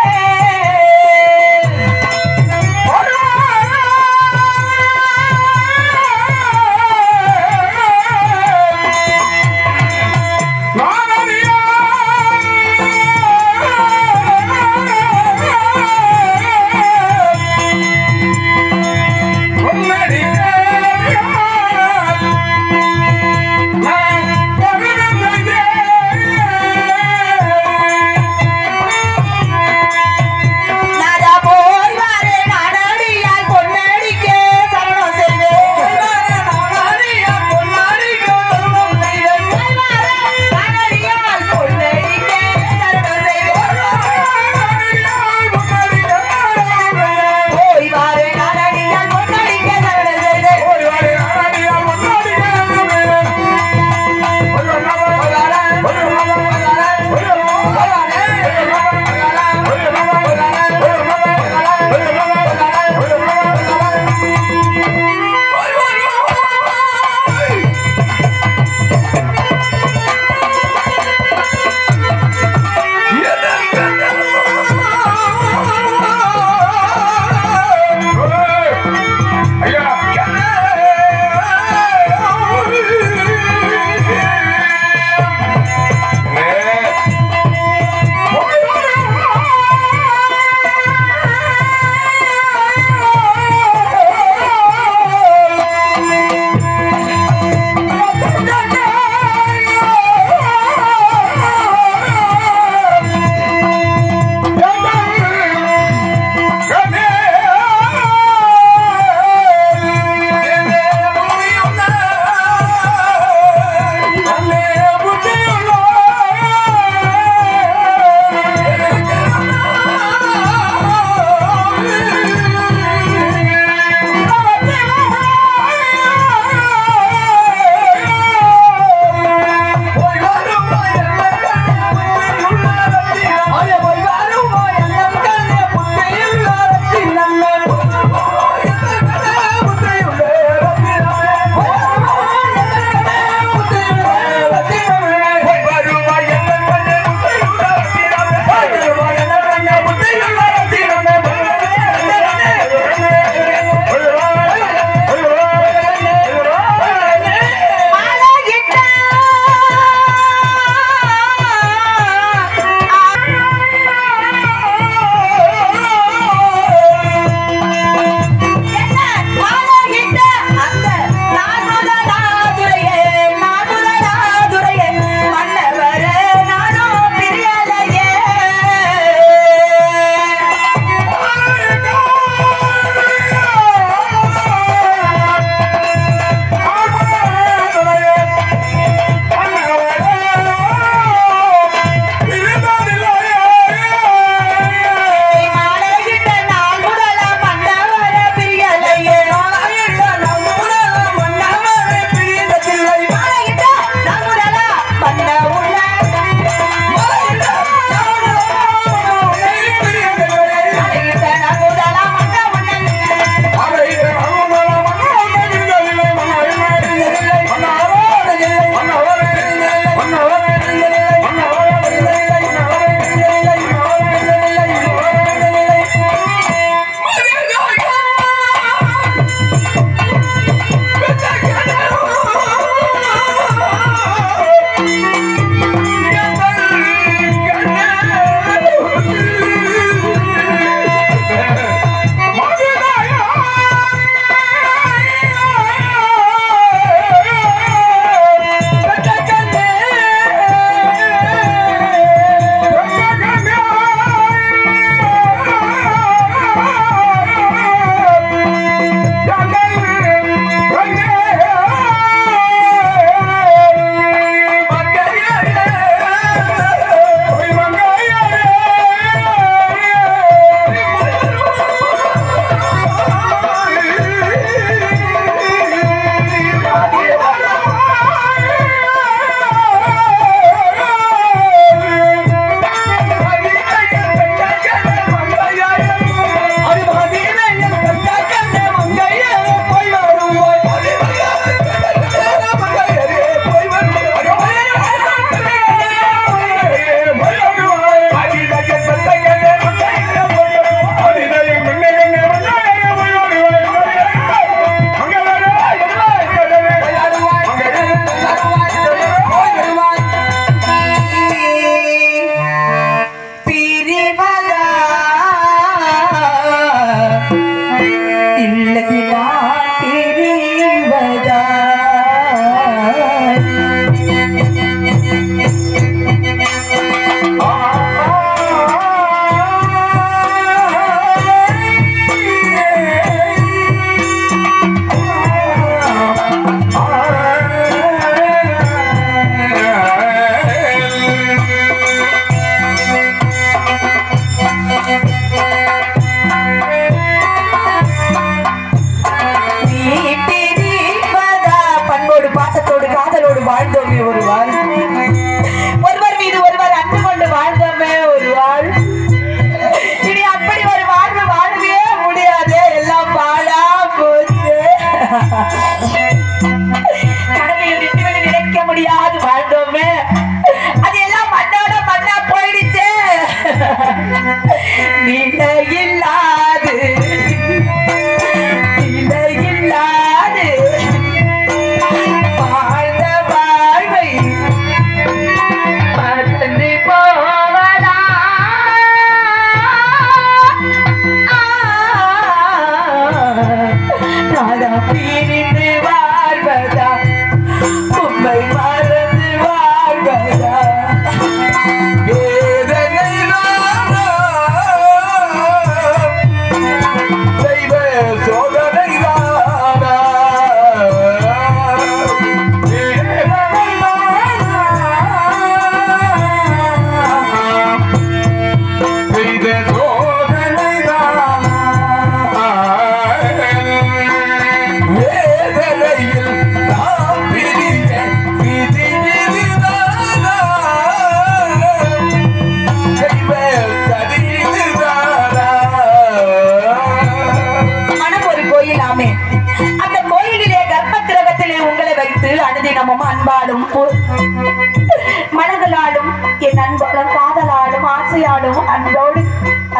ஆசையாடும் அன்போடு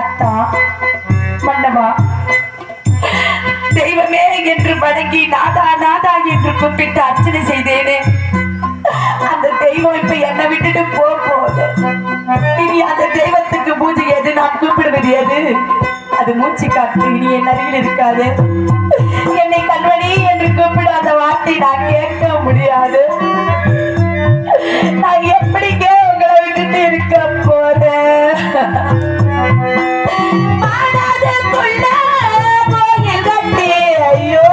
அத்தா மன்னவா தெய்வமே என்று வணங்கி நாதா நாதா என்று கூப்பிட்டு அர்ச்சனை செய்தேனே அந்த தெய்வம் இப்ப என்னை விட்டுட்டு போகுது. இனி அந்த தெய்வத்துக்கு பூஜை எது, நான் கூப்பிடுவது எது? அது மூச்சு காற்று இனி என் அருகில் இருக்காது. என்னை கண்மணி என்று கூப்பிட அந்த வார்த்தை நான் கேட்க முடியாது. நான் எப்படிங்க உங்களை விட்டுட்டு இருக்க போறேன்? ஐயோ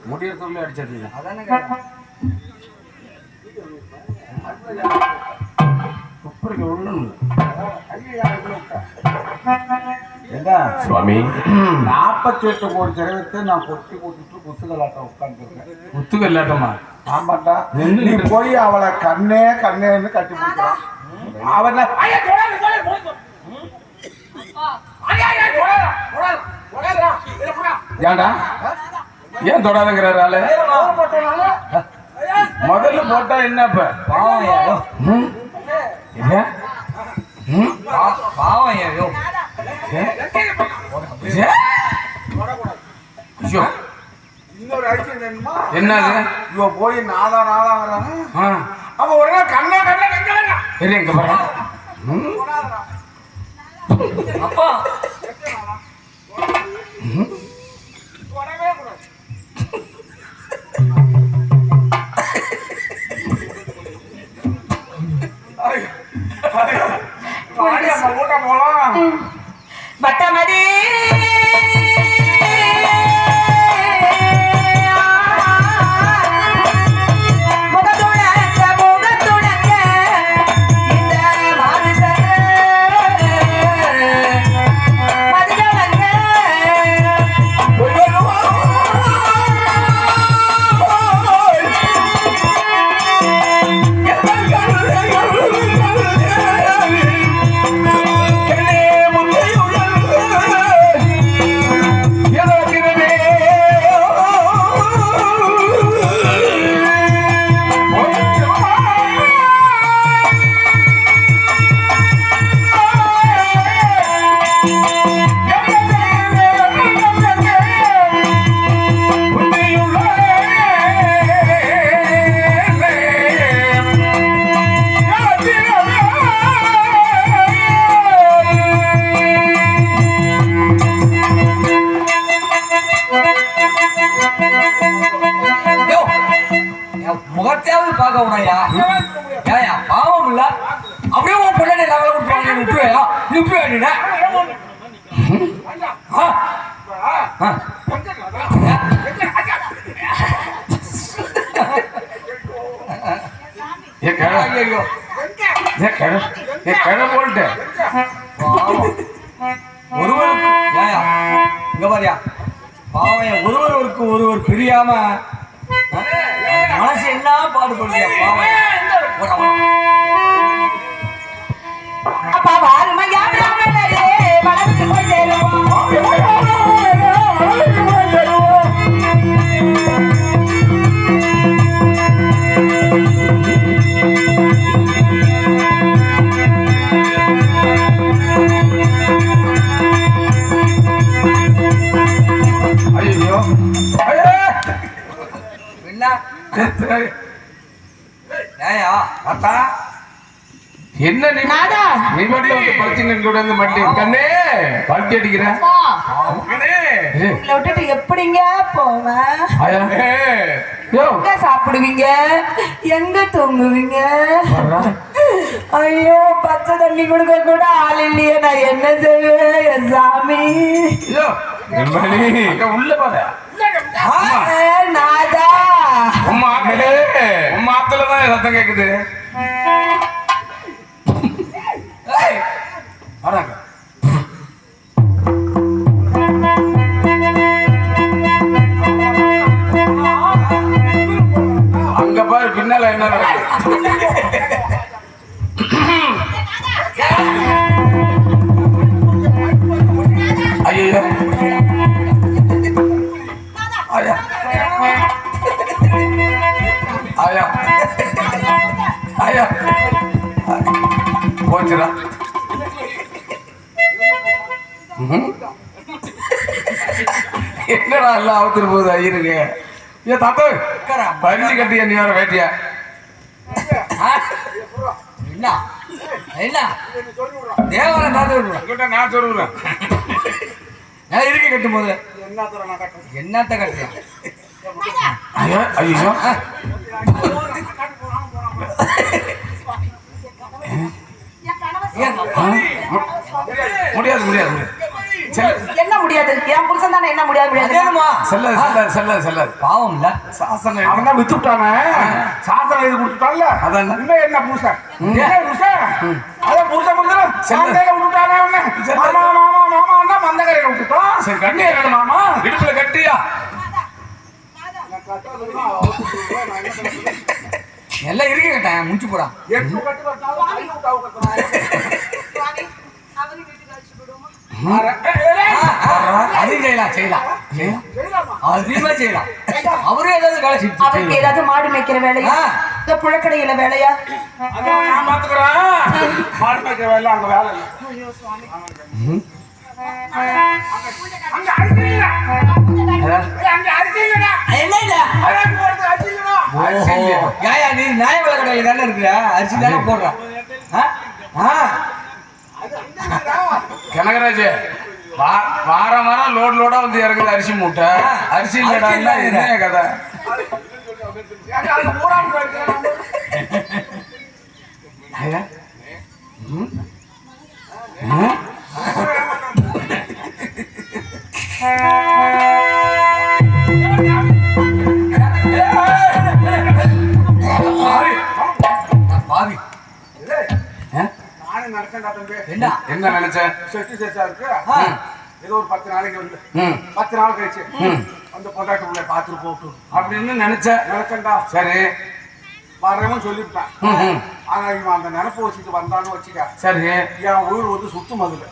முடியறதுக்குள்ளே அடிச்சிருக்கீங்க. சுவாமி 48 கோடி திரவியத்தை நான் கொட்டி கொட்டிட்டு குத்துகளாட்டம் உட்காந்துருக்கேன். குத்துக்கல்லாட்டமா? ஆமாட்டா, நீ போய் அவளை கண்ணே கண்ணேன்னு கட்டி பிடிக்கிறான். அவன் ஏன்டா ஏன் தொடாதுங்கிறாரு ஆளு? முதல்ல போட்டா என்ன இப்ப இன்னொரு ஐக்கியம் வேணுமா? என்னது? இவ போய் நாதா நாதாங்கிறாங்க. அப்ப உடனே கண்ணே கண்ணே கண்ணே எங்க பாரு அப்பா பட்டமதி முகத்தையாவது பார்க்க உனையா ஏயா பாவம் இல்ல அப்படியே உன் பிள்ளை நாங்கள விட்டுவாங்க விட்டுவையா விட்டு வேண்டின போட்டு ஒருவன் ஏயா இங்க பாரியா பாவம் ஒருவருக்கு ஒருவர் பிரியாம மனசு என்ன பாடுபடுறியா பாவம் அப்பா வாருமையா பிராமணரே வளர்த்து கொண்டேருவோம் ஐயோ என்ன ஏயா அத்தா என்ன நீ நாதா. நீ மட்டும் வந்து பறிச்சு கூட வந்து மட்டும் கண்ணே பல்ட்டி அடிக்கிற கண்ணே உங்களை விட்டுட்டு எப்படிங்க போவேன் ஐயா யோ எங்க சாப்பிடுவீங்க எங்க தூங்குவீங்க ஐயோ பச்சை தண்ணி கொடுக்க கூட ஆள் இல்லையே நான் என்ன செய்வேன் என் சாமி யோ எம்மணி அங்க உள்ள பாரு நாதா உம்மா ஆத்துல தான் சத்தம் கேக்குது வராங்க அங்க பாரு பின்னால என்ன நடக்குது ஐயோ ஐயா ஐயா ஐயா போச்சுடா என்னடா எல்லாம் அவுத்துட்டு போகுது ஐயருக்கு ஏன் தாத்தா பரிசு கட்டியா நீ வர வேட்டியா என்ன என்ன தேவரை தாத்து உங்ககிட்ட நான் சொல்லுறேன் நான் இருக்கு கட்டும் போது என்னத்த கட்டுறியா ஐயா ஐயோ முடியாது முடியாது என்ன முடியாது என் புருஷன் தானே என்ன முடியாது முடியாது அதேனுமா செல்லாது செல்லாது செல்லாது செல்லாது பாவம் இல்ல சாசனம் அவன் தான் வித்துட்டானே சாசனம் எழுதி கொடுத்துட்டான்ல அதான் இன்னும் என்ன புருஷன் என்ன புருஷன் அதான் புருஷன் புருஷன் சந்தையில விட்டுட்டானே அவனை மாமா மாமா மாமா மந்தகரையில விட்டுட்டான் சரி கட்டியா மாமா இடுப்புல கட்டியா எல்லாம் இருக்கு கேட்டேன் முடிச்சு போடா எட்டு கட்டு கட்டினாலும் ஐநூறு கவு கட்டணும் அதையும் செய்யலாம் செய்யலாம் அதிகமா செய்யலாம் அவரும் ஏதாவது வேலை செஞ்சு அவருக்கு ஏதாவது மாடு மேய்க்கிற வேலையா இந்த புழக்கடையில வேலையா நான் பாத்துக்கிறேன் மாடு மேய்க்கிற வேலை அங்க வேலை இல்லை அங்க அரிசி இல்ல அங்க அரிசி இல்லடா என்ன இல்ல அரிசி போடுறது அரிசி இல்லடா ஏயா நீ நியாய விலை கடையில் தானே இருக்கிற அரிசி தானே போடுற கனகராஜ் வாரம் வாரம் லோடா வந்து இறங்குது அரிசி மூட்டை அரிசி இல்லடா என்ன கதை அது ஊராம் போயிடுச்சு ஐயா பாவி நானே நடக்கண்டா தம்பி என்ன என்ன நினைச்ச செட்டு செட்டா இருக்கு ஏதோ ஒரு 10 நாளைக்கு வந்து ம் 10 நாள் கழிச்சு அந்த பொண்டாட்டி உள்ள பாத்துட்டு போட்டு அப்படின்னு நினைச்ச நினைச்சண்டா சரி வரவன் சொல்லிவிட்டான் ம் ஆனா இவன் அந்த நினப்பு வச்சுட்டு வந்தான்னு வச்சுக்க சரி என் ஊர் வந்து சுத்தும் அதுல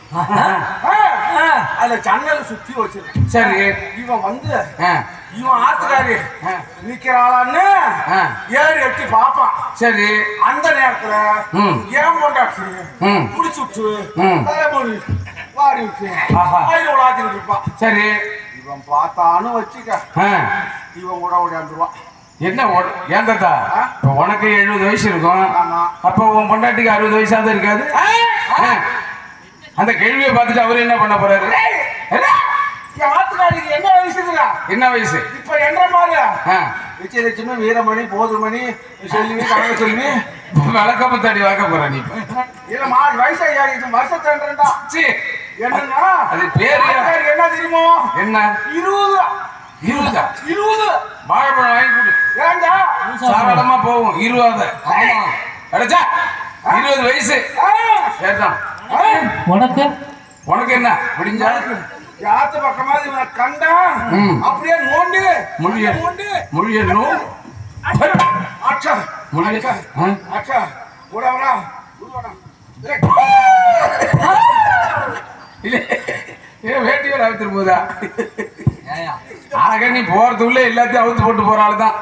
அதுல ஜன்னல் சுத்தி வச்சிருக்கேன் சரி இவன் வந்து ஆ இவன் ஆத்துக்காரி நிக்கிறாளான்னு ஆ. ஏறி எட்டி பாப்பான் சரி அந்த நேரத்துல ம். ஏன் கொண்டாச்சு ம். புடிச்சு விட்டு ம். தலைமொழி வாரி விட்டு ஆஹா. ஆயிரம் விளாத்திட்டு இருப்பான் சரி இவன் பார்த்தான்னு வச்சுக்க ஆ இவன் கூட ஓடியாந்துருவான் என்ன ஏன் தாத்தா இப்போ உனக்கு 70 வயசு இருக்கும் ஆமா. அப்போ உன் பொண்டாட்டிக்கு 60 வயசாவது இருக்காது ஆ. அந்த கேள்வியை பார்த்துட்டு அவரு என்ன பண்ண போறாரு என்ன? என் ஆத்துக்காரிக்கு என்ன வயசுக்குறா என்ன வயசு இப்ப என்ற மாதிரி ஆ. விஜயலட்சுமி வீரமணி போதுமணி செல்வி கனக செல்வி விளக்கப்பத்தாடி வாக்க போற நீ இல்லம்மா வயசு ஐயாயிரம் வருஷத்தா சீ. என்னன்னா அது பேரு ஆத்துக்காரிக்கு என்ன தெரியுமோ என்ன 20 20 வாழைப்பழம் வாங்கி கொடு ஏண்டா சாதாரணமா போகும் 20 ஆமா அடைச்சா 20 வயசு ஆ, சரிதான் உனக்கு உனக்கு என்ன விடிஞ்சா யாத்து பக்கமா இவனை கண்டா அப்படியே நோண்டு மொழிய நோண்டு மொழிய நோ அச்சா மொழிய அச்சா உடவனா இல்ல ஏன் வேட்டியோட அவுத்துட்டு போதா ஏயா ஆக நீ போறதுக்குள்ள எல்லாத்தையும் அவுத்து போட்டு போற ஆளு தான்